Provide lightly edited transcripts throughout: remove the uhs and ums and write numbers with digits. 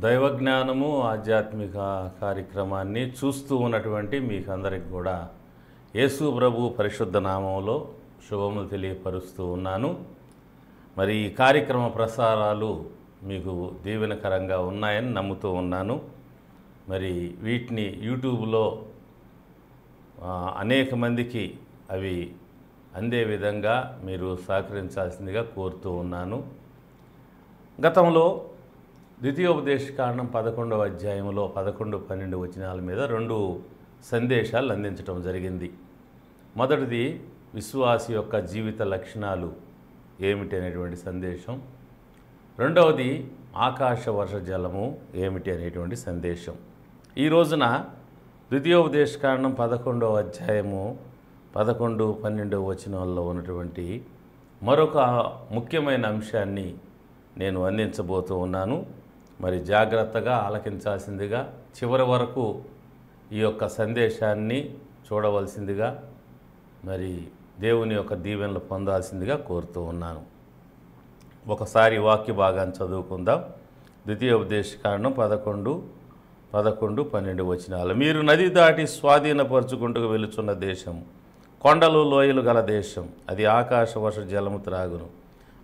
దైవజ్ఞానము ఆధ్యాత్మిక కార్యక్రమాన్ని చూస్తూ ఉన్నటువంటి మీకందరికి కూడా యేసు ప్రభు పరిశుద్ధ నామంలో శుభములు తెలియపరుస్తూ ఉన్నాను. మరి ఈ కార్యక్రమ ప్రసారాలు మీకు దీవెనకరంగా ఉన్నాయని నమ్ముతూ ఉన్నాను. మరి వీటిని యూట్యూబ్లో అనేక మందికి అవి అందే విధంగా మీరు సహకరించాల్సిందిగా కోరుతూ ఉన్నాను. గతంలో ద్వితీయోపదేశకాండం 11వ అధ్యాయంలో 11-12 వచనాల మీద 2 సందేశాలు అందించడం జరిగింది. మొదటిది విశ్వాసి యొక్క జీవిత లక్షణాలు ఏమిటి అనేటువంటి సందేశం, రెండవది ఆకాశ వర్ష జలము ఏమిటి అనేటువంటి సందేశం. ఈ రోజున ద్వితీయోపదేశకాండం 11వ అధ్యాయము 11-12 వచనాల్లో ఉన్నటువంటి మరొక ముఖ్యమైన అంశాన్ని నేను అందించబోతూ ఉన్నాను. మరి జాగ్రత్తగా ఆలకించాల్సిందిగా, చివరి వరకు ఈ యొక్క సందేశాన్ని చూడవలసిందిగా, మరి దేవుని యొక్క దీవెనలు పొందాల్సిందిగా కోరుతూ ఉన్నాను. ఒకసారి వాక్య భాగాన్ని చదువుకుందాం. ద్వితీయోపదేశకాండం 11-12 వచనాలు. మీరు నది దాటి స్వాధీనపరుచుకుంటూ వెళుచున్న దేశం, కొండలు లోయలు గల దేశం, అది ఆకాశ వర్ష జలము త్రాగును.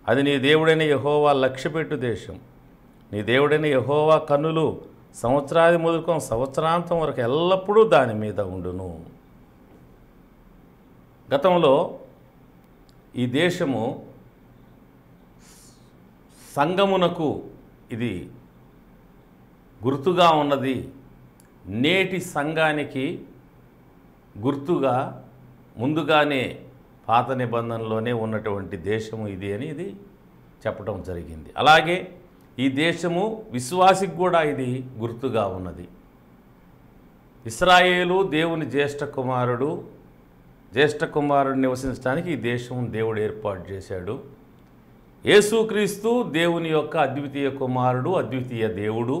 అది నీ దేవుడైన యెహోవా లక్ష్యపెట్టు దేశం. నీ దేవుడైన యెహోవా కన్నులు సంవత్సరాది మొదలుకొని సంవత్సరాంతం వరకు ఎల్లప్పుడూ దాని మీద ఉండును. గతంలో ఈ దేశము సంగమునకు ఇది గుర్తుగా ఉన్నది. నేటి సంఘానికి గుర్తుగా ముందుగానే పాత నిబంధనలోనే ఉన్నటువంటి దేశము ఇది అని ఇది చెప్పడం జరిగింది. అలాగే ఈ దేశము విశ్వాసికి కూడా ఇది గుర్తుగా ఉన్నది. ఇశ్రాయేలు దేవుని జ్యేష్ఠ కుమారుడు నివసించడానికి ఈ దేశం దేవుడు ఏర్పాటు చేశాడు. యేసుక్రీస్తు దేవుని యొక్క అద్వితీయ కుమారుడు, అద్వితీయ దేవుడు.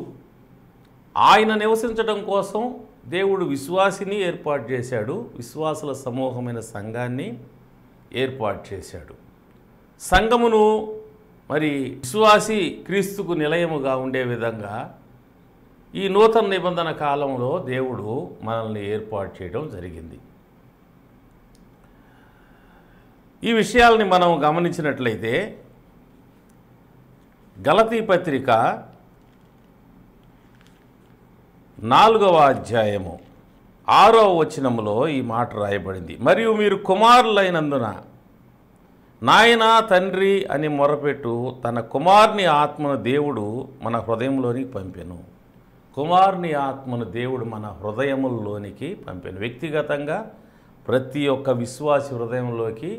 ఆయన నివసించడం కోసం దేవుడు విశ్వాసిని ఏర్పాటు చేశాడు. విశ్వాసుల సమూహమైన సంఘాన్ని ఏర్పాటు చేశాడు. సంఘమును మరి విశ్వాసి క్రీస్తుకు నిలయముగా ఉండే విధంగా ఈ నూతన నిబంధన కాలంలో దేవుడు మనల్ని ఏర్పాటు చేయడం జరిగింది. ఈ విషయాల్ని మనం గమనించినట్లయితే గలతీ పత్రిక 4వ అధ్యాయము 6వ వచనములో ఈ మాట రాయబడింది. మరియు మీరు కుమారులైనందున నాయన తండ్రి అని మొరపెట్టు తన కుమారుని ఆత్మను దేవుడు మన హృదయంలోనికి పంపెను. కుమారుని ఆత్మను దేవుడు మన హృదయముల్లోనికి పంపెను. వ్యక్తిగతంగా ప్రతి ఒక్క విశ్వాసి హృదయంలోకి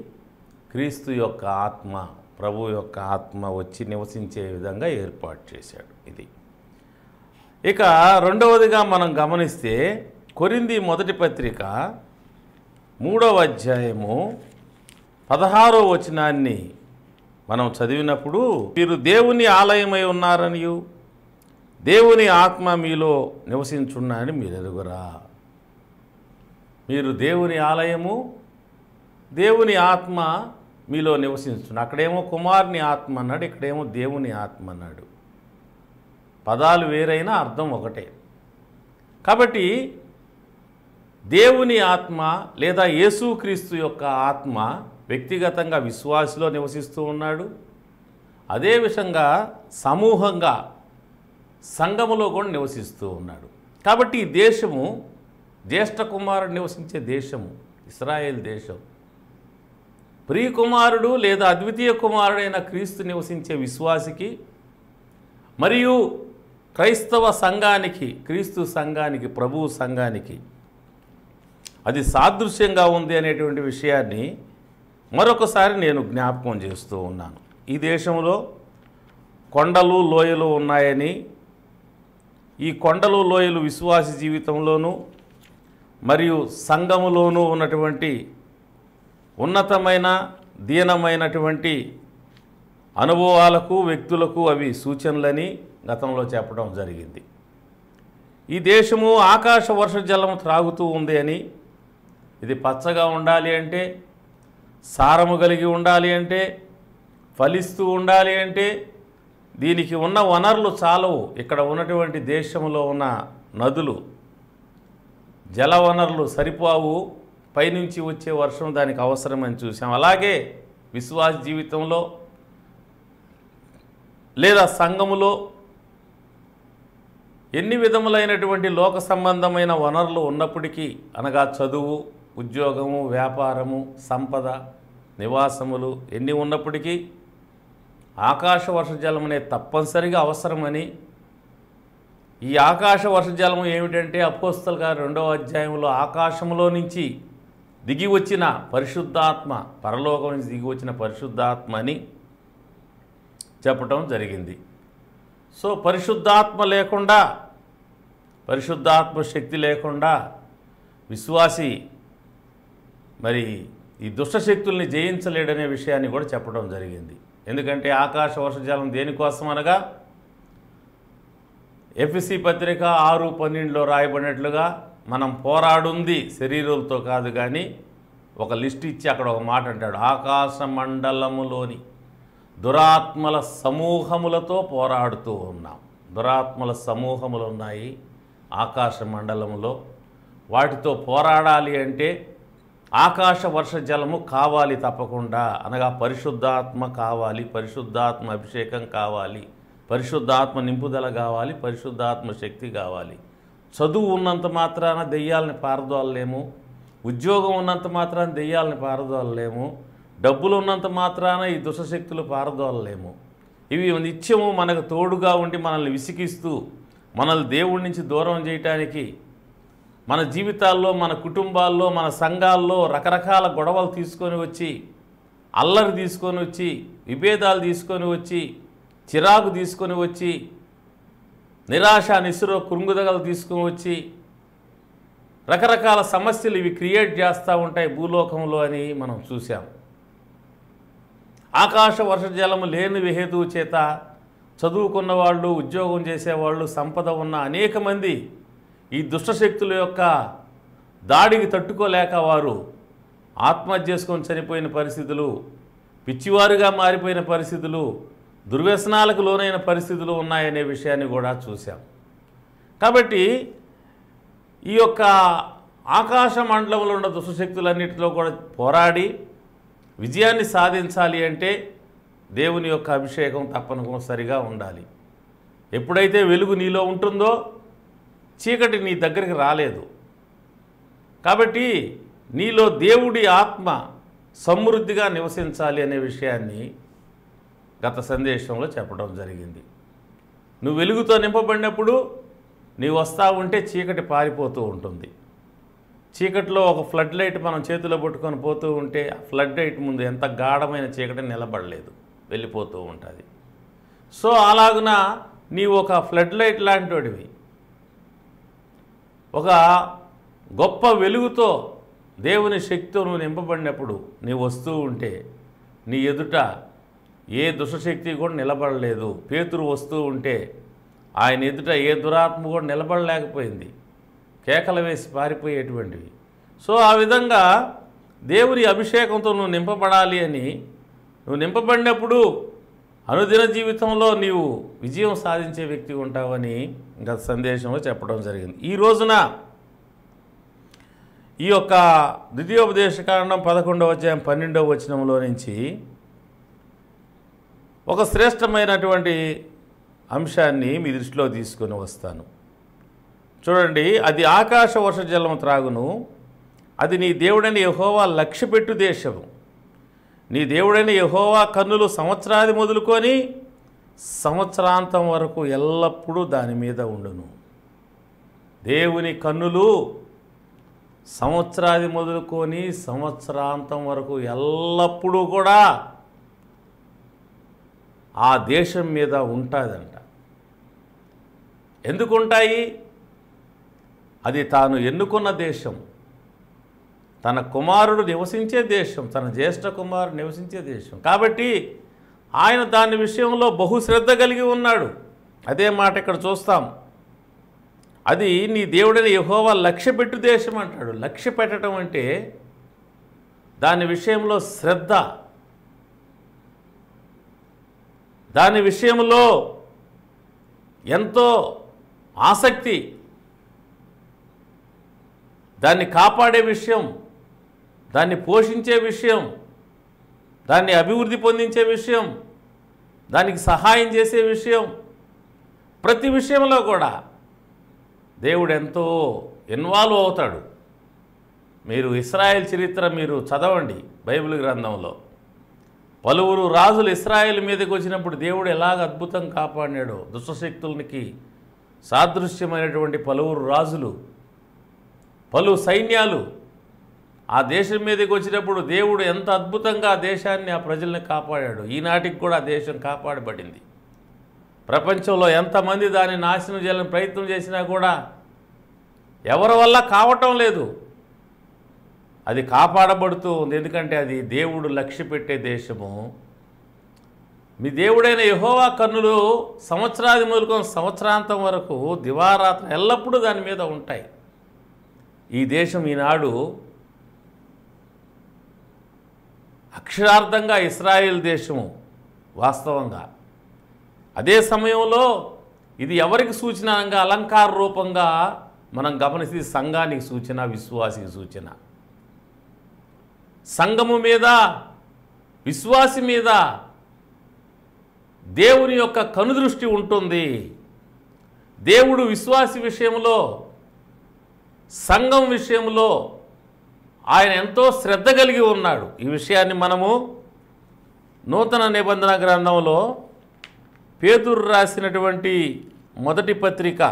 క్రీస్తు యొక్క ఆత్మ, ప్రభు యొక్క ఆత్మ వచ్చి నివసించే విధంగా ఏర్పాటు చేశాడు. ఇది ఇక రెండవదిగా మనం గమనిస్తే కొరింథీ మొదటి పత్రిక 3వ అధ్యాయము 16వ వచనాన్ని మనం చదివినప్పుడు, మీరు దేవుని ఆలయమై ఉన్నారనియు దేవుని ఆత్మ మీలో నివసించున్నారని మీరు ఎరుగురా. మీరు దేవుని ఆలయము, దేవుని ఆత్మ మీలో నివసించున్నారు. అక్కడేమో కుమారుని ఆత్మ అన్నాడు, ఇక్కడేమో దేవుని ఆత్మ అన్నాడు. పదాలు వేరైనా అర్థం ఒకటే. కాబట్టి దేవుని ఆత్మ లేదా యేసుక్రీస్తు యొక్క ఆత్మ వ్యక్తిగతంగా విశ్వాసిలో నివసిస్తూ ఉన్నాడు. అదే విధంగా సమూహంగా సంఘములో కూడా నివసిస్తూ ఉన్నాడు. కాబట్టి ఈ దేశము జ్యేష్ఠ కుమారుడు నివసించే దేశము, ఇశ్రాయేల్ దేశం. ప్రియకుమారుడు లేదా అద్వితీయ కుమారుడైన క్రీస్తు నివసించే విశ్వాసికి మరియు క్రైస్తవ సంఘానికి, క్రీస్తు సంఘానికి, ప్రభువు సంఘానికి అది సాదృశ్యంగా ఉంది అనేటువంటి విషయాన్ని మరొకసారి నేను జ్ఞాపకం చేస్తూ ఉన్నాను. ఈ దేశంలో కొండలు లోయలు ఉన్నాయని, ఈ కొండలు లోయలు విశ్వాసి జీవితంలోనూ మరియు సంఘములోనూ ఉన్నటువంటి ఉన్నతమైన దీనమైనటువంటి అనుభవాలకు, వ్యక్తులకు అవి సూచనలని గతంలో చెప్పడం జరిగింది. ఈ దేశము ఆకాశ వర్ష జలం త్రాగుతూ ఉంది అని, ఇది పచ్చగా ఉండాలి అంటే, సారము కలిగి ఉండాలి అంటే, ఫలిస్తూ ఉండాలి అంటే దీనికి ఉన్న వనరులు చాలవు. ఇక్కడ ఉన్నటువంటి దేశంలో ఉన్న నదులు, జల వనరులు సరిపోవు. పైనుంచి వచ్చే వర్షం దానికి అవసరమని చూసాం. అలాగే విశ్వాస జీవితంలో లేదా సంఘములో ఎన్ని విధములైనటువంటి లోక సంబంధమైన వనరులు ఉన్నప్పటికీ, అనగా చదువు, ఉద్యోగము, వ్యాపారము, సంపద, నివాసములు ఎన్ని ఉన్నప్పటికీ ఆకాశ వర్షజలం అనేది తప్పనిసరిగా అవసరమని, ఈ ఆకాశ వర్షజలము ఏమిటంటే అపోస్తలుల కార్యం 2వ అధ్యాయంలో ఆకాశంలో నుంచి దిగి వచ్చిన పరిశుద్ధాత్మ, పరలోకం నుంచి దిగి వచ్చిన పరిశుద్ధాత్మ అని చెప్పటం జరిగింది. సో పరిశుద్ధాత్మ లేకుండా, పరిశుద్ధాత్మ శక్తి లేకుండా విశ్వాసి మరి ఈ దుష్టశక్తుల్ని జయించలేడనే విషయాన్ని కూడా చెప్పడం జరిగింది. ఎందుకంటే ఆకాశ వర్షజలం దేనికోసం అనగా ఎఫెసీ పత్రిక 6:12లో రాయబడినట్లుగా మనం పోరాడుంది శరీరులతో కాదు కానీ, ఒక లిస్ట్ ఇచ్చి అక్కడ ఒక మాట అంటాడు, ఆకాశ మండలములోని దురాత్మల సమూహములతో పోరాడుతూ ఉన్నాం. దురాత్మల సమూహములు ఉన్నాయి ఆకాశ మండలములో. వాటితో పోరాడాలి అంటే ఆకాశ వర్ష జలము కావాలి తప్పకుండా, అనగా పరిశుద్ధాత్మ కావాలి, పరిశుద్ధాత్మ అభిషేకం కావాలి, పరిశుద్ధాత్మ నింపుదల కావాలి, పరిశుద్ధాత్మ శక్తి కావాలి. చదువు ఉన్నంత మాత్రాన దెయ్యాలని పారదోలలేము, ఉద్యోగం ఉన్నంత మాత్రాన దెయ్యాలని పారదోలలేము, డబ్బులు ఉన్నంత మాత్రాన ఈ దుష్టశక్తులు పారదోలలేము. ఇవి నిత్యము మనకు తోడుగా ఉండి మనల్ని విసిగిస్తూ మనల్ని దేవుడి నుంచి దూరం చేయటానికి, మన జీవితాల్లో, మన కుటుంబాల్లో, మన సంఘాల్లో రకరకాల గొడవలు తీసుకొని వచ్చి, అల్లరి తీసుకొని వచ్చి, విభేదాలు తీసుకొని వచ్చి, చిరాకు తీసుకొని వచ్చి, నిరాశ నిస్సురో కృంగుదగలు తీసుకొని వచ్చి, రకరకాల సమస్యలు ఇవి క్రియేట్ చేస్తూ ఉంటాయి భూలోకంలో అని మనం చూసాం. ఆకాశ వర్షజలము లేని హేతువు చేత చదువుకున్న వాళ్ళు, ఉద్యోగం చేసేవాళ్ళు, సంపద ఉన్న అనేక మంది ఈ దుష్టశక్తుల యొక్క దాడికి తట్టుకోలేక వారు ఆత్మహత్య చేసుకొని చనిపోయిన పరిస్థితులు, పిచ్చివారుగా మారిపోయిన పరిస్థితులు, దుర్వ్యసనాలకు లోనైన పరిస్థితులు ఉన్నాయనే విషయాన్ని కూడా చూసాం. కాబట్టి ఈ యొక్క ఆకాశ మండలంలో ఉన్న దుష్టశక్తులన్నింటిలో కూడా పోరాడి విజయాన్ని సాధించాలి అంటే దేవుని యొక్క అభిషేకం తప్పనిసరిగా ఉండాలి. ఎప్పుడైతే వెలుగు నీలో ఉంటుందో చీకటి నీ దగ్గరికి రాలేదు. కాబట్టి నీలో దేవుడి ఆత్మ సమృద్ధిగా నివసించాలి అనే విషయాన్ని గత సందేశంలో చెప్పడం జరిగింది. నువ్వు వెలుగుతో నింపబడినప్పుడు నీవు వస్తూ ఉంటే చీకటి పారిపోతూ ఉంటుంది. చీకటిలో ఒక ఫ్లడ్ లైట్ మనం చేతిలో పట్టుకొని పోతూ ఉంటే ఆ ఫ్లడ్ లైట్ ముందు ఎంత గాఢమైన చీకటి నిలబడలేదు, వెళ్ళిపోతూ ఉంటుంది. సో అలాగున నీవు ఒక ఫ్లడ్ లైట్ లాంటివి, ఒక గొప్ప వెలుగుతో దేవుని శక్తితో నువ్వు నింపబడినప్పుడు నీవు వస్తూ ఉంటే నీ ఎదుట ఏ దుష్టశక్తి కూడా నిలబడలేదు. పేతురు వస్తూ ఉంటే ఆయన ఎదుట ఏ దురాత్మ కూడా నిలబడలేకపోయింది, కేకలు వేసి పారిపోయేటువంటివి. సో ఆ విధంగా దేవుని అభిషేకంతో నువ్వు నింపబడాలి అని, నువ్వు నింపబడినప్పుడు అనుదిన జీవితంలో నీవు విజయం సాధించే వ్యక్తి ఉంటావని గత సందేశంలో చెప్పడం జరిగింది. ఈ రోజున ఈ యొక్క ద్వితీయోపదేశకాండం 11వ అధ్యాయం 12వ వచనంలో నుంచి ఒక శ్రేష్టమైనటువంటి అంశాన్ని మీ దృష్టిలో తీసుకొని వస్తాను. చూడండి, అది ఆకాశ వర్షజలం త్రాగును, అది నీ దేవుడైన యెహోవా లక్ష్యపెట్టు దేశము. నీ దేవుడైన యెహోవా కన్నులు సంవత్సరాది మొదలుకొని సంవత్సరాంతం వరకు ఎల్లప్పుడూ దాని మీద ఉండును. దేవుని కన్నులు సంవత్సరాది మొదలుకొని సంవత్సరాంతం వరకు ఎల్లప్పుడూ కూడా ఆ దేశం మీద ఉంటుందంట. ఎందుకుంటాయి? అది తాను ఎన్నుకున్న దేశం, తన కుమారుడు నివసించే దేశం, తన జ్యేష్ఠ కుమారుడు నివసించే దేశం. కాబట్టి ఆయన దాని విషయంలో బహుశ్రద్ధ కలిగి ఉన్నాడు. అదే మాట ఇక్కడ చూస్తాం. అది నీ దేవుడైన యెహోవా లక్ష్యపెట్టు దేశం అంటాడు. లక్ష్య పెట్టడం అంటే దాని విషయంలో శ్రద్ధ, దాని విషయంలో ఎంతో ఆసక్తి, దాన్ని కాపాడే విషయం, దాన్ని పోషించే విషయం, దాన్ని అభివృద్ధి పొందించే విషయం, దానికి సహాయం చేసే విషయం, ప్రతి విషయంలో కూడా దేవుడు ఎంతో ఇన్వాల్వ్ అవుతాడు. మీరు ఇశ్రాయేల్ చరిత్ర మీరు చదవండి బైబిల్ గ్రంథంలో. పలువురు రాజులు ఇశ్రాయేల్ మీదకి వచ్చినప్పుడు దేవుడు ఎలాగ అద్భుతం కాపాడినాడో, దుష్టశక్తులకి సాదృశ్యమైనటువంటి పలువురు రాజులు, పలు సైన్యాలు ఆ దేశం మీదకి వచ్చినప్పుడు దేవుడు ఎంత అద్భుతంగా ఆ దేశాన్ని, ఆ ప్రజల్ని కాపాడాడు. ఈనాటికి కూడా ఆ దేశం కాపాడబడింది. ప్రపంచంలో ఎంతమంది దాన్ని నాశనం చేయాలని ప్రయత్నం చేసినా కూడా ఎవరి వల్ల కావటం లేదు. అది కాపాడబడుతూ ఉంది. ఎందుకంటే అది దేవుడు లక్ష్య పెట్టే దేశము. మీ దేవుడైన యెహోవా కన్నులు సంవత్సరాది మొదలుకొని సంవత్సరాంతం వరకు దివారాత్రం ఎల్లప్పుడూ దాని మీద ఉంటాయి. ఈ దేశం ఈనాడు అక్షరార్థంగా ఇశ్రాయేల్ దేశము వాస్తవంగా. అదే సమయంలో ఇది ఎవరికి సూచనగా, అలంకార రూపంగా మనం గమనిస్తే సంఘానికి సూచన, విశ్వాసికి సూచన. సంఘము మీద, విశ్వాసి మీద దేవుని యొక్క కనుదృష్టి ఉంటుంది. దేవుడు విశ్వాసి విషయంలో, సంఘం విషయంలో ఆయన ఎంతో శ్రద్ధ కలిగి ఉన్నాడు. ఈ విషయాన్ని మనము నూతన నిబంధన గ్రంథంలో పేతురు రాసినటువంటి మొదటి పత్రిక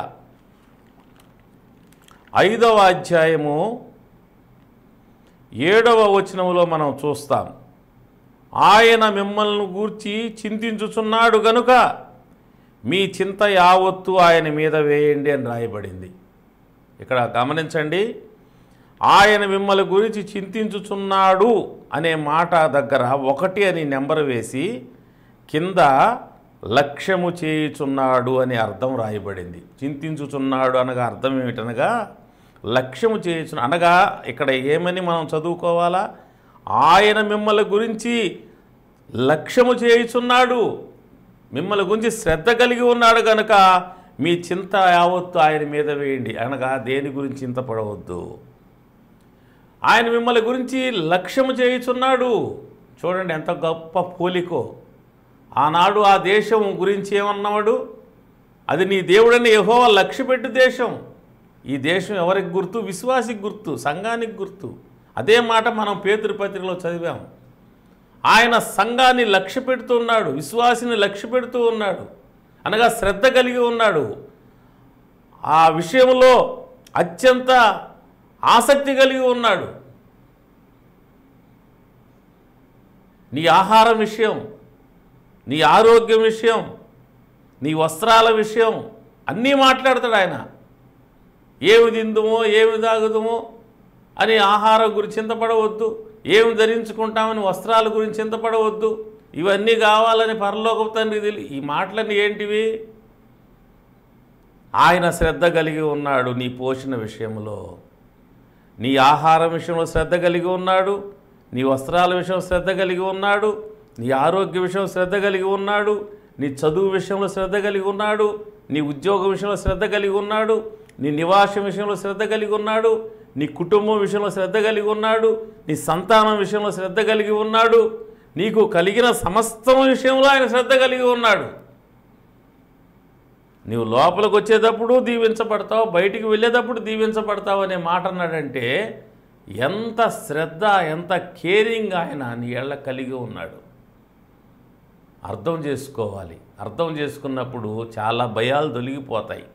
5వ అధ్యాయము 7వ వచనంలో మనం చూస్తాం. ఆయన మిమ్మల్ని గూర్చి చింతించుచున్నాడు గనుక మీ చింత యావత్తు ఆయన మీద వేయండి అని రాయబడింది. ఇక్కడ గమనించండి, ఆయన మిమ్మల్ని గురించి చింతించుచున్నాడు అనే మాట దగ్గర 1 అని నెంబర్ వేసి కింద లక్ష్యము చేయుచున్నాడు అని అర్థం రాయబడింది. చింతించుచున్నాడు అనగా అర్థం ఏమిటనగా లక్ష్యము చేయుచు అనగా ఇక్కడ ఏమని మనం చదువుకోవాలా? ఆయన మిమ్మల్ని గురించి లక్ష్యము చేయుచున్నాడు, మిమ్మల్ని గురించి శ్రద్ధ కలిగి ఉన్నాడు కనుక మీ చింత యావత్తు ఆయన మీద వేయండి. అనగా దేని గురించి చింతపడవద్దు. ఆయన మిమ్మల్ని గురించి లక్ష్యము చేయుచున్నాడు. చూడండి ఎంత గొప్ప పోలికో. ఆనాడు ఆ దేశం గురించి ఏమన్నాడు? అది నీ దేవుడని యెహోవా లక్ష్యపెట్టు దేశం. ఈ దేశం ఎవరికి గుర్తు? విశ్వాసికి గుర్తు, సంఘానికి గుర్తు. అదే మాట మనం పేతురు పత్రికలో చదివాం. ఆయన సంఘాన్ని లక్ష్య పెడుతూ ఉన్నాడు, విశ్వాసిని లక్ష్య పెడుతూ ఉన్నాడు, అనగా శ్రద్ధ కలిగి ఉన్నాడు. ఆ విషయంలో అత్యంత ఆసక్తి కలిగి ఉన్నాడు. నీ ఆహారం విషయం, నీ ఆరోగ్యం విషయం, నీ వస్త్రాల విషయం అన్నీ మాట్లాడతాడు ఆయన. ఏమి తిందుమో, ఏమి తాగుదుమో అని ఆహారం గురించి చింతపడవద్దు, ఏమి ధరించుకుంటామని వస్త్రాల గురించి చింతపడవద్దు, ఇవన్నీ కావాలని పరలోకపు తండ్రి తెలియ. ఈ మాటలన్నీ ఏంటివి? ఆయన శ్రద్ధ కలిగి ఉన్నాడు. నీ పోషణ విషయంలో, నీ ఆహారం విషయంలో శ్రద్ధ కలిగి ఉన్నాడు, నీ వస్త్రాల విషయం శ్రద్ధ కలిగి ఉన్నాడు, నీ ఆరోగ్య విషయం శ్రద్ధ కలిగి ఉన్నాడు, నీ చదువు విషయంలో శ్రద్ధ కలిగి ఉన్నాడు, నీ ఉద్యోగ విషయంలో శ్రద్ధ కలిగి ఉన్నాడు, నీ నివాసం విషయంలో శ్రద్ధ కలిగి ఉన్నాడు, నీ కుటుంబం విషయంలో శ్రద్ధ కలిగి ఉన్నాడు, నీ సంతానం విషయంలో శ్రద్ధ కలిగి ఉన్నాడు, నీకు కలిగిన సమస్తం విషయంలో ఆయన శ్రద్ధ కలిగి ఉన్నాడు. నీవు లోపలికి వచ్చేటప్పుడు దీవించబడతావు, బయటికి వెళ్ళేటప్పుడు దీవించబడతావు అనే మాట అన్నాడంటే ఎంత శ్రద్ధ, ఎంత కేరింగ్ ఆయన నీ ఏళ్ళ కలిగి ఉన్నాడు. అర్థం చేసుకోవాలి. అర్థం చేసుకున్నప్పుడు చాలా భయాలు తొలగిపోతాయి,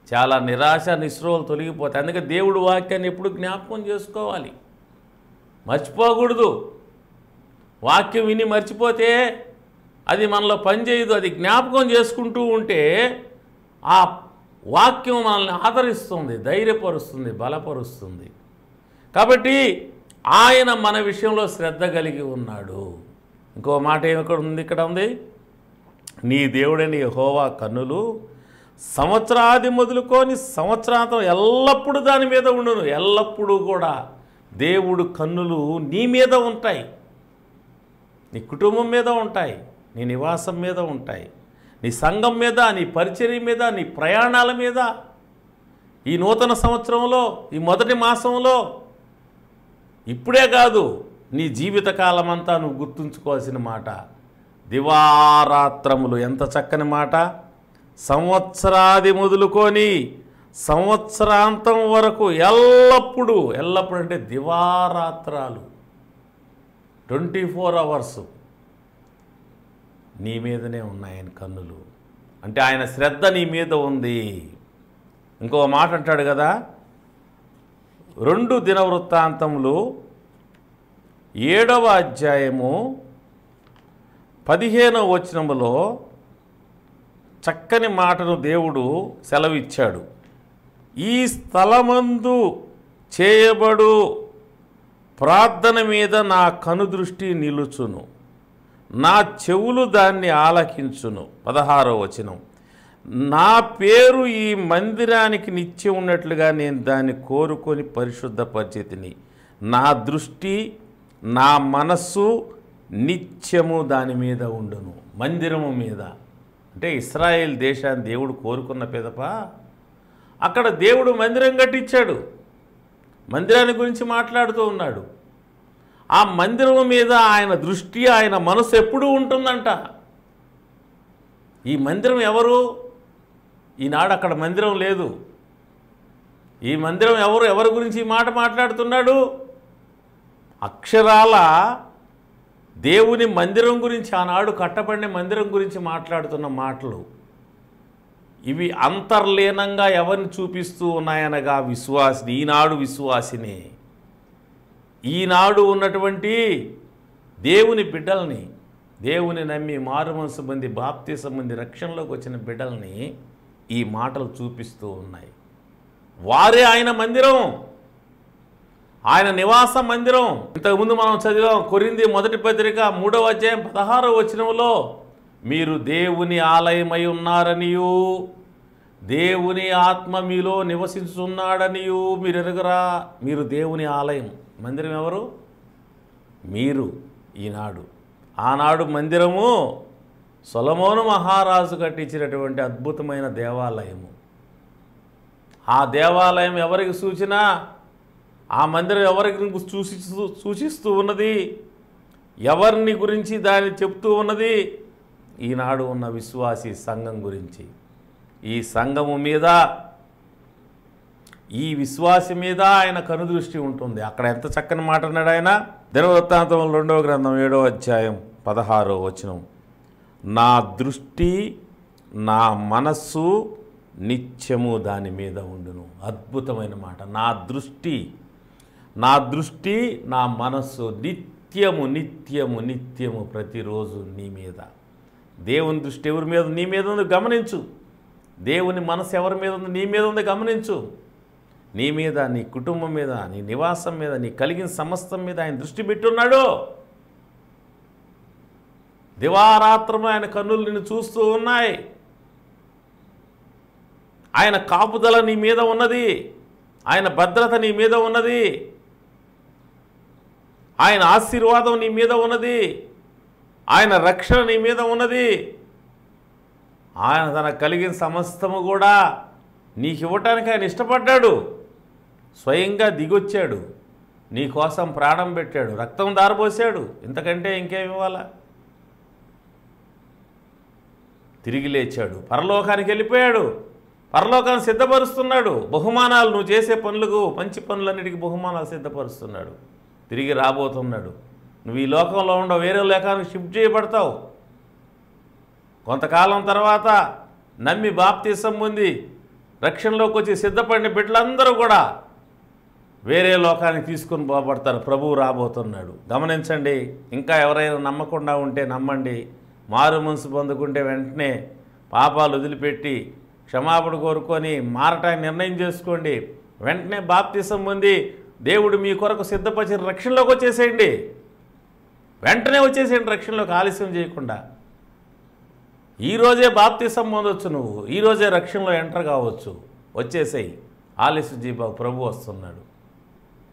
చాలా నిరాశ నిస్పృహలు తొలగిపోతాయి. అందుకే దేవుడు వాక్యాన్ని ఎప్పుడు జ్ఞాపకం చేసుకోవాలి, మర్చిపోకూడదు. వాక్యం విని మర్చిపోతే అది మనలో పనిచేయదు. అది జ్ఞాపకం చేసుకుంటూ ఉంటే ఆ వాక్యం మనల్ని ఆదరిస్తుంది, ధైర్యపరుస్తుంది, బలపరుస్తుంది. కాబట్టి ఆయన మన విషయంలో శ్రద్ధ కలిగి ఉన్నాడు. ఇంకో మాట ఇక్కడ ఉంది, నీ దేవుడైన యెహోవా కన్నులు సంవత్సరాది మొదలుకొని సంవత్సరాంతం ఎల్లప్పుడూ దాని మీద ఉండును. ఎల్లప్పుడూ కూడా దేవుడు కన్నులు నీ మీద ఉంటాయి, నీ కుటుంబం మీద ఉంటాయి, నీ నివాసం మీద ఉంటాయి, నీ సంఘం మీద, నీ పరిచర్య మీద, నీ ప్రయాణాల మీద, ఈ నూతన సంవత్సరంలో, ఈ మొదటి మాసంలో, ఇప్పుడే కాదు నీ జీవితకాలం అంతా నువ్వు గుర్తుంచుకోవాల్సిన మాట. దివారాత్రములు, ఎంత చక్కని మాట. సంవత్సరాది మొదలుకొని సంవత్సరాంతం వరకు ఎల్లప్పుడూ అంటే దివారాత్రాలు 24 hours నీ మీదనే ఉన్నాయని కన్నులు. అంటే ఆయన శ్రద్ధ నీ మీద ఉంది. ఇంకో మాట అంటాడు కదా, 2 దినవృత్తాంతములు 7వ అధ్యాయము 15వ వచనములో చక్కని మాటను దేవుడు సెలవిచ్చాడు. ఈ స్థలమందు చేయబడు ప్రార్థన మీద నా కనుదృష్టి నిలుచును, నా చెవులు దాన్ని ఆలకించును. 16వ వచనం, నా పేరు ఈ మందిరానికి నిత్యం ఉన్నట్లుగా నేను దాన్ని కోరుకొని పరిశుద్ధపరిచితిని. నా దృష్టి, నా మనస్సు నిత్యము దాని మీద ఉండును. మందిరము మీద అంటే ఇశ్రాయేల్ దేశాన్ని దేవుడు కోరుకున్న పిదప అక్కడ దేవుడు మందిరం కట్టించాడు. మందిరాన్ని గురించి మాట్లాడుతూ ఉన్నాడు. ఆ మందిరం మీద ఆయన దృష్టి, ఆయన మనసు ఎప్పుడూ ఉంటుందంట. ఈ మందిరం ఎవరు? ఈనాడు అక్కడ మందిరం లేదు. ఈ మందిరం ఎవరి గురించి ఈ మాట మాట్లాడుతున్నాడు? అక్షరాల దేవుని మందిరం గురించి, ఆనాడు కట్టబడిన మందిరం గురించి మాట్లాడుతున్న మాటలు ఇవి అంతర్లీనంగా ఎవరిని చూపిస్తూ ఉన్నాయనగా విశ్వాసిని. ఈనాడు విశ్వాసిని, ఈనాడు ఉన్నటువంటి దేవుని బిడ్డల్ని, దేవుని నమ్మి మారుమనసు పొంది బాప్తిసం పొంది రక్షణలోకి వచ్చిన బిడ్డల్ని ఈ మాటలు చూపిస్తూ ఉన్నాయి. వారే ఆయన మందిరం, ఆయన నివాస మందిరం. ఇంతకుముందు మనం చదివాం కొరింథీ మొదటి పత్రిక 3వ అధ్యాయం 16వ వచనంలో, మీరు దేవుని ఆలయమై ఉన్నారనియు దేవుని ఆత్మ మీలో నివసించున్నాడనియు మీరు ఎరుగరా. మీరు దేవుని ఆలయం. మందిరం ఎవరు? మీరు. ఈనాడు, ఆనాడు మందిరము సొలొమోను మహారాజు కట్టించినటువంటి అద్భుతమైన దేవాలయము. ఆ దేవాలయం ఎవరికి సూచన? ఆ మందిరం ఎవరికి సూచిస్తూ ఉన్నది? ఎవరిని గురించి దాన్ని చెప్తూ ఉన్నది? ఈనాడు ఉన్న విశ్వాసి సంఘం గురించి. ఈ సంఘము మీద, ఈ విశ్వాసి మీద ఆయన కనుదృష్టి ఉంటుంది. అక్కడ ఎంత చక్కని మాట అన్నాడు ఆయన. దినవృత్తాంతం 2వ గ్రంథం 7వ అధ్యాయం 16వ వచనం, నా దృష్టి, నా మనస్సు నిత్యము దాని మీద ఉండును. అద్భుతమైన మాట. నా దృష్టి, నా మనస్సు నిత్యము నిత్యము నిత్యము ప్రతిరోజు నీ మీద. దేవుని దృష్టి ఎవరి మీద? నీ మీద ఉంది, గమనించు. దేవుని మనసు ఎవరి మీద ఉంది? నీ మీద ఉంది, గమనించు. నీ మీద, నీ కుటుంబం మీద, నీ నివాసం మీద, నీ కలిగిన సమస్తం మీద ఆయన దృష్టి పెట్టున్నాడు. దివారాత్రము ఆయన కన్నులు నిన్ను చూస్తూ ఉన్నాయి. ఆయన కాపుదల నీ మీద ఉన్నది, ఆయన భద్రత నీ మీద ఉన్నది, ఆయన ఆశీర్వాదం నీ మీద ఉన్నది, ఆయన రక్షణ నీ మీద ఉన్నది. ఆయన తన కలిగిన సమస్తము కూడా నీకు ఇవ్వటానికి ఆయన ఇష్టపడ్డాడు. స్వయంగా దిగొచ్చాడు, నీ కోసం ప్రాణం పెట్టాడు, రక్తం దారపోసాడు. ఇంతకంటే ఇంకేం ఇవ్వాలా? తిరిగి లేచాడు, పరలోకానికి వెళ్ళిపోయాడు, పరలోకాన్ని సిద్ధపరుస్తున్నాడు. బహుమానాలు, నువ్వు చేసే పనులకు, మంచి పనులన్నిటికీ బహుమానాలు సిద్ధపరుస్తున్నాడు. తిరిగి రాబోతున్నాడు. నువ్వు ఈ లోకంలో ఉండవు, వేరే లోకానికి షిఫ్ట్ చేయబడతావు. కొంతకాలం తర్వాత నమ్మి బాప్తిసం పొంది రక్షణలోకి వచ్చి సిద్ధపడిన బిడ్డలందరూ కూడా వేరే లోకానికి తీసుకుని పోబడతారు. ప్రభువు రాబోతున్నాడు. గమనించండి. ఇంకా ఎవరైనా నమ్మకుండా ఉంటే నమ్మండి. మారు మనసు పొందుకుంటే వెంటనే పాపాలు వదిలిపెట్టి క్షమాపణ కోరుకొని మారటానికి నిర్ణయం చేసుకోండి. వెంటనే బాప్తిసం పొంది దేవుడు మీ కొరకు సిద్ధపరిచిన రక్షణలోకి వచ్చేసేయండి. వెంటనే వచ్చేసేయండి రక్షణలోకి, ఆలస్యం చేయకుండా. ఈరోజే బాప్తిసం పొందొచ్చు, నువ్వు ఈరోజే రక్షణలో ఎంటర్ కావచ్చు. వచ్చేసేయి, ఆలస్యం చేయబాబు, ప్రభు వస్తున్నాడు.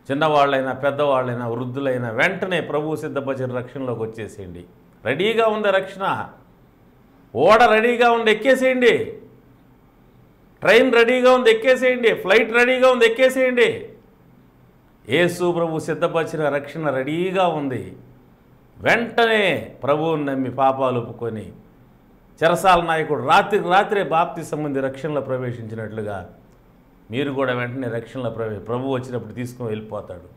చిన్నవాళ్ళైనా పెద్దవాళ్ళైనా వృద్ధులైనా వెంటనే ప్రభు సిద్ధపరిచిన రక్షణలోకి వచ్చేసేయండి. రెడీగా ఉంది రక్షణ. ఓడ రెడీగా ఉంది, ఎక్కేసేయండి. ట్రైన్ రెడీగా ఉంది, ఎక్కేసేయండి. ఫ్లైట్ రెడీగా ఉంది, ఎక్కేసేయండి. యేసు ప్రభు సిద్ధపరిచిన రక్షణ రెడీగా ఉంది. వెంటనే ప్రభువుని నమ్మి పాపాలు ఒప్పుకొని చెరసాల నాయకుడు రాత్రే బాప్తిసం పొంది రక్షణలో ప్రవేశించినట్లుగా మీరు కూడా వెంటనే రక్షణలో ప్రభు వచ్చినప్పుడు తీసుకొని వెళ్ళిపోతాడు.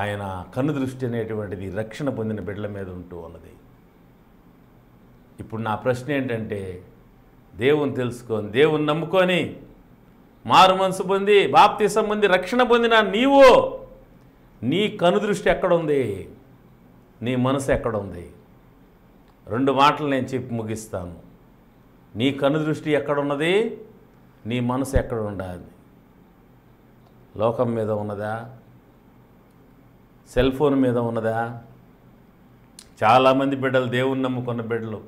ఆయన కనుదృష్టి అనేటువంటిది రక్షణ పొందిన బిడ్డల మీద ఉంటూ ఉన్నది. ఇప్పుడు నా ప్రశ్న ఏంటంటే, దేవుని తెలుసుకొని దేవుని నమ్ముకొని మారు మనసు పొంది బాప్తిసం పొంది రక్షణ పొందిన నీవు, నీ కనుదృష్టి ఎక్కడుంది? నీ మనసు ఎక్కడుంది? 2 మాటలు నేను చెప్పి ముగిస్తాను. నీ కనుదృష్టి ఎక్కడున్నది? నీ మనసు ఎక్కడ ఉండాలి? లోకం మీద ఉన్నదా? సెల్ ఫోన్ మీద ఉన్నదా? చాలామంది బిడ్డలు, దేవుని నమ్ముకున్న బిడ్డలు,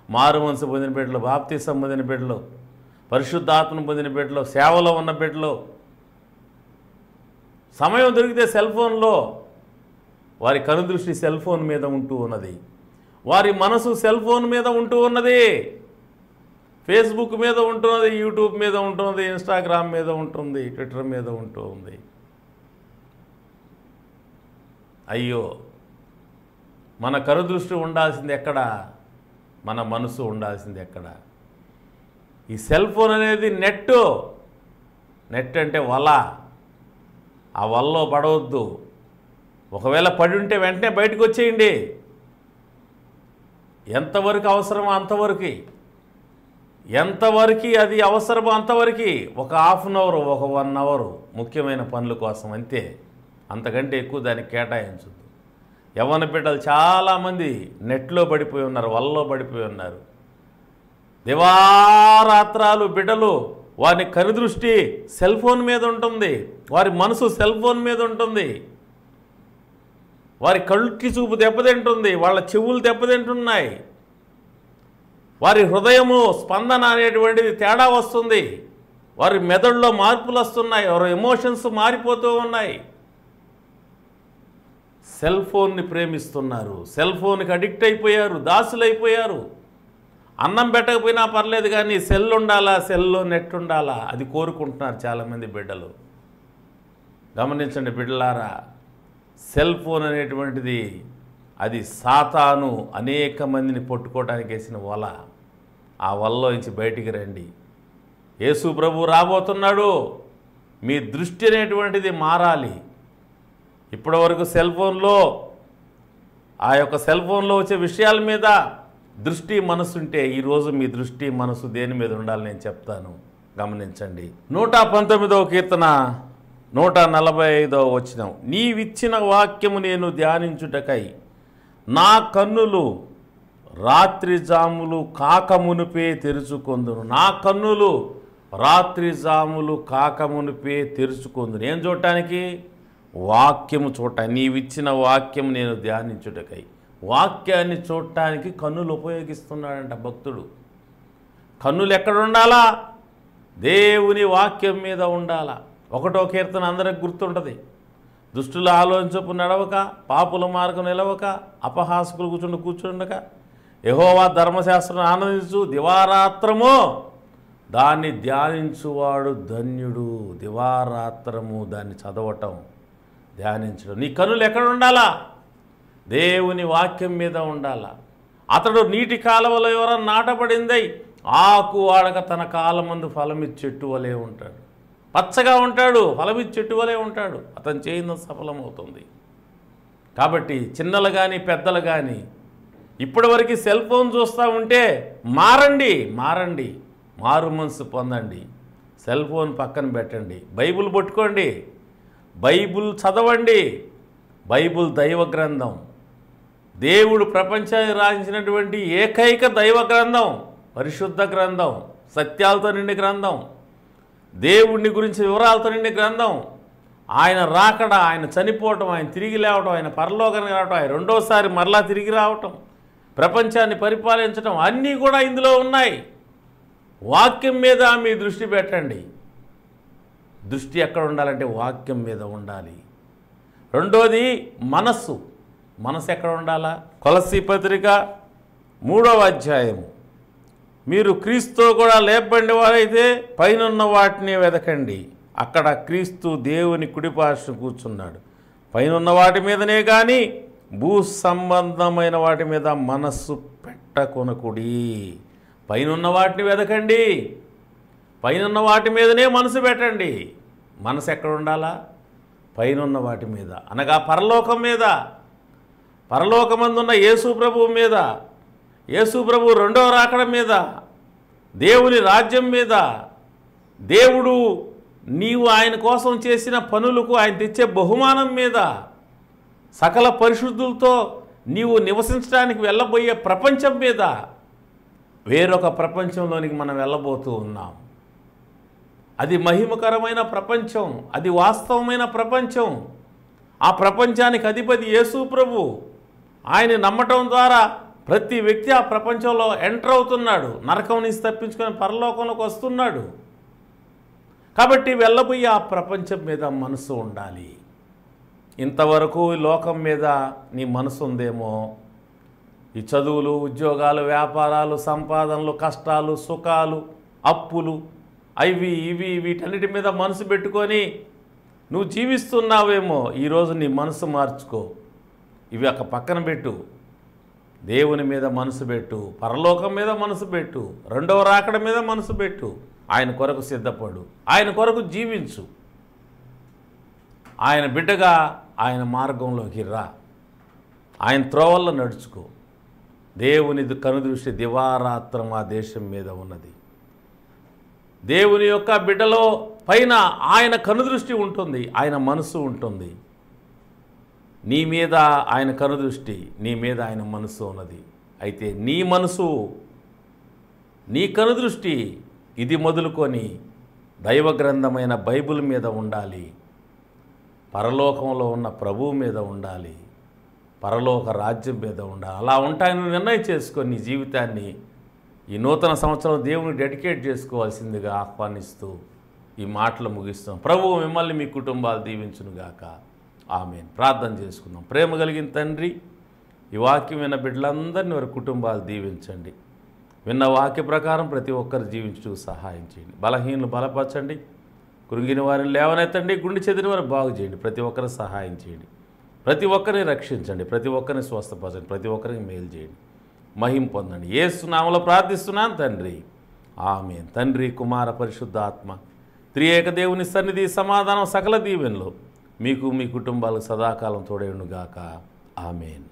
మారు మనసు పొందిన బిడ్డలు, బాప్తిసం పొందిన బిడ్డలు, పరిశుద్ధాత్మను పొందిన బిడ్డలు, సేవలో ఉన్న బిడ్డలు, సమయం దొరికితే సెల్ ఫోన్లో వారి కనుదృష్టి సెల్ ఫోన్ మీద ఉంటూ ఉన్నది. వారి మనసు సెల్ ఫోన్ మీద ఉంటూ ఉన్నది. ఫేస్బుక్ మీద ఉంటున్నది, యూట్యూబ్ మీద ఉంటుంది, ఇన్స్టాగ్రామ్ మీద ఉంటుంది, ట్విట్టర్ మీద ఉంటూ ఉంది. అయ్యో, మన కనుదృష్టి ఉండాల్సింది ఎక్కడ? మన మనసు ఉండాల్సింది ఎక్కడ? ఈ సెల్ ఫోన్ అనేది నెట్ అంటే వల. ఆ వలలో పడవద్దు. ఒకవేళ పడి ఉంటే వెంటనే బయటకు వచ్చేయండి. ఎంతవరకు అవసరమో అంతవరకు, ఎంతవరకు అది అవసరమో అంతవరకు, ఒక హాఫ్ అన్ అవర్, ఒక 1 అవర్ ముఖ్యమైన పనుల కోసం అంతే. అంతకంటే ఎక్కువ దానికి కేటాయించద్దు. యవ్వన బిడ్డలు చాలామంది నెట్లో పడిపోయి ఉన్నారు, వలలో పడిపోయి ఉన్నారు. దివారాత్రాలు బిడ్డలు వారి కనుదృష్టి సెల్ ఫోన్ మీద ఉంటుంది, వారి మనసు సెల్ ఫోన్ మీద ఉంటుంది, వారి కళ్ళకి చూపు దెబ్బతింటుంది, వాళ్ళ చెవులు దెబ్బతింటున్నాయి, వారి హృదయము స్పందన అనేటువంటిది తేడా వస్తుంది, వారి మెదడులో మార్పులు వస్తున్నాయి, వారి ఎమోషన్స్ మారిపోతూ ఉన్నాయి. సెల్ ఫోన్ని ప్రేమిస్తున్నారు, సెల్ ఫోన్కి అడిక్ట్ అయిపోయారు, దాసులైపోయారు. అన్నం పెట్టకపోయినా పర్లేదు కానీ సెల్ ఉండాలా, సెల్లో నెట్ ఉండాలా, అది కోరుకుంటున్నారు చాలామంది బిడ్డలు. గమనించండి బిడ్డలారా, సెల్ ఫోన్ అనేటువంటిది అది సాతాను అనేక మందిని పట్టుకోవడానికి వేసిన వల. ఆ వలలో నుంచి బయటికి రండి. యేసు ప్రభు రాబోతున్నాడు. మీ దృష్టి అనేటువంటిది మారాలి. ఇప్పటివరకు సెల్ ఫోన్లో ఆ యొక్క సెల్ ఫోన్లో వచ్చే విషయాల మీద దృష్టి మనసు ఉంటే, ఈరోజు మీ దృష్టి మనసు దేని మీద ఉండాలి నేను చెప్తాను. గమనించండి. 119వ కీర్తన 145వ వచనం. నీవిచ్చిన వాక్యము నేను ధ్యానించుటకై నా కన్నులు రాత్రి జాములు కాకమునుపే తెరుచుకొందును. నా కన్నులు రాత్రి జాములు కాకమునుపే తెరుచుకొందును. ఏం చూడటానికి? వాక్యము చూడటానికి. నీవిచ్చిన వాక్యం నేను ధ్యానించుటకై. వాక్యాన్ని చూడటానికి కన్నులు ఉపయోగిస్తున్నాడంట భక్తుడు. కన్నులు ఎక్కడ ఉండాలా? దేవుని వాక్యం మీద ఉండాలా. 1వ కీర్తన అందరికి గుర్తుంటుంది. దుష్టుల ఆలోచించపు నడవక, పాపుల మార్గం నిలవక, అపహాసకులు కూర్చుండక, యెహోవా ధర్మశాస్త్రం ఆనందించు, దివారాత్రము దాన్ని ధ్యానించువాడు ధన్యుడు. దివారాత్రము దాన్ని చదవటం, ధ్యానించడం. నీ కన్నులు ఎక్కడ ఉండాలా? దేవుని వాక్యం మీద ఉండాలా. అతడు నీటి కాలువలో ఎవరన్నా నాటబడిందై ఆకు వాడక తన కాలమందు ఫలమిచ్చి చెట్టు వలె ఉంటాడు. పచ్చగా ఉంటాడు, ఫలమిచ్చి చెట్టు వలె ఉంటాడు. అతను చేయింది సఫలమవుతుంది. కాబట్టి చిన్నలు కానీ పెద్దలు కానీ ఇప్పటివరకు సెల్ ఫోన్ చూస్తూ ఉంటే మారండి, మారు మనసు పొందండి. సెల్ ఫోన్ పక్కన పెట్టండి, బైబిల్ పట్టుకోండి, బైబిల్ చదవండి. బైబిల్ దైవ గ్రంథం, దేవుడు ప్రపంచాన్ని రాయించినటువంటి ఏకైక దైవ గ్రంథం, పరిశుద్ధ గ్రంథం, సత్యాలతో నిండి గ్రంథం, దేవుడిని గురించి వివరాలతో నిండి గ్రంథం. ఆయన రాకడ, ఆయన చనిపోవటం, ఆయన తిరిగి లేవటం, ఆయన పరలోకానికి రావటం, ఆయన రెండోసారి మరలా తిరిగి రావటం, ప్రపంచాన్ని పరిపాలించటం అన్నీ కూడా ఇందులో ఉన్నాయి. వాక్యం మీద మీ దృష్టి పెట్టండి. దృష్టి ఎక్కడ ఉండాలంటే వాక్యం మీద ఉండాలి. రెండోది మనస్సు. మనసు ఎక్కడ ఉండాలా? కొలస్సీ పత్రిక 3వ అధ్యాయము, మీరు క్రీస్తుతో కూడా లేపబడిన వారైతే పైనున్న వాటిని వెదకండి, అక్కడ క్రీస్తు దేవుని కుడిపార్శ్వన కూర్చున్నాడు. పైనున్న వాటి మీదనే కానీ భూ సంబంధమైన వాటి మీద మనస్సు పెట్టకొనకుడి. పైనున్న వాటిని వెదకండి, పైనున్న వాటి మీదనే మనసు పెట్టండి. మనసు ఎక్కడ ఉండాలా? పైనున్న వాటి మీద, అనగా పరలోకం మీద, పరలోకమందున్న యేసు ప్రభువు మీద, యేసు ప్రభు రెండవ రాకడ మీద, దేవుని రాజ్యం మీద, దేవుడు నీవు ఆయన కోసం చేసిన పనులకు ఆయన తెచ్చే బహుమానం మీద, సకల పరిశుద్ధులతో నీవు నివసించడానికి వెళ్ళబోయే ప్రపంచం మీద, వేరొక ప్రపంచంలోనికి మనం వెళ్ళబోతూ ఉన్నాం. అది మహిమకరమైన ప్రపంచం, అది వాస్తవమైన ప్రపంచం. ఆ ప్రపంచానికి అధిపతి యేసు ప్రభు. ఆయన నమ్మటం ద్వారా ప్రతి వ్యక్తి ఆ ప్రపంచంలో ఎంటర్ అవుతున్నాడు, నరకం నుంచి తప్పించుకొని పరలోకంలోకి వస్తున్నాడు. కాబట్టి వెళ్ళబోయే ఆ ప్రపంచం మీద మనసు ఉండాలి. ఇంతవరకు లోకం మీద నీ మనసు ఉందేమో, ఈ చదువులు, ఉద్యోగాలు, వ్యాపారాలు, సంపాదనలు, కష్టాలు, సుఖాలు, అప్పులు, అవి ఇవి వీటన్నిటి మీద మనసు పెట్టుకొని నువ్వు జీవిస్తున్నావేమో. ఈరోజు నీ మనసు మార్చుకో, ఇవి ఒక పక్కన పెట్టు, దేవుని మీద మనసు పెట్టు, పరలోకం మీద మనసు పెట్టు, రెండవ రాకడ మీద మనసు పెట్టు. ఆయన కొరకు సిద్ధపడు, ఆయన కొరకు జీవించు, ఆయన బిడ్డగా ఆయన మార్గంలోకి రా, ఆయన త్రోవల్లో నడుచుకో. దేవుని కనుదృష్టి దివారాత్రం ఆ దేశం మీద ఉన్నది. దేవుని యొక్క బిడ్డలో పైన ఆయన కనుదృష్టి ఉంటుంది, ఆయన మనసు ఉంటుంది. నీ మీద ఆయన కనుదృష్టి, నీ మీద ఆయన మనసు ఉన్నది. అయితే నీ మనసు, నీ కనుదృష్టి ఇది మొదలుకొని దైవ గ్రంథమైన బైబిల్ మీద ఉండాలి, పరలోకంలో ఉన్న ప్రభువు మీద ఉండాలి, పరలోక రాజ్యం మీద ఉండాలి. అలా ఉంటాయని నిర్ణయం చేసుకొని నీ జీవితాన్ని ఈ నూతన సంవత్సరం దేవుని డెడికేట్ చేసుకోవాల్సిందిగా ఆహ్వానిస్తూ ఈ మాటలు ముగిస్తాం. ప్రభువు మిమ్మల్ని మీ కుటుంబాలు దీవించునుగాక. ఆమేన్. ప్రార్థన చేసుకుందాం. ప్రేమ కలిగిన తండ్రి, ఈ వాక్యం విన్న బిడ్డలందరినీ వారి కుటుంబాలు దీవించండి. విన్న వాక్య ప్రకారం ప్రతి ఒక్కరు జీవించు సహాయం చేయండి. బలహీనలు బలపరచండి, కృంగిన వారిని లేవనెత్తండి, గుండె చెదిరిన వారిని బాగు చేయండి. ప్రతి ఒక్కరు సహాయం చేయండి, ప్రతి ఒక్కరిని రక్షించండి, ప్రతి ఒక్కరిని స్వస్థపరచండి, ప్రతి ఒక్కరికి మేలు చేయండి, మహిమ పొందండి. యేసు నామములో ప్రార్థిస్తున్నాను తండ్రి, ఆమేన్. తండ్రి, కుమార, పరిశుద్ధాత్మ త్రియేక దేవుని సన్నిధి, సమాధానం, సకల దీవెనలు మీకు మీ కుటుంబాలకు సదాకాలం తోడేయునుగాక. ఆమేన్.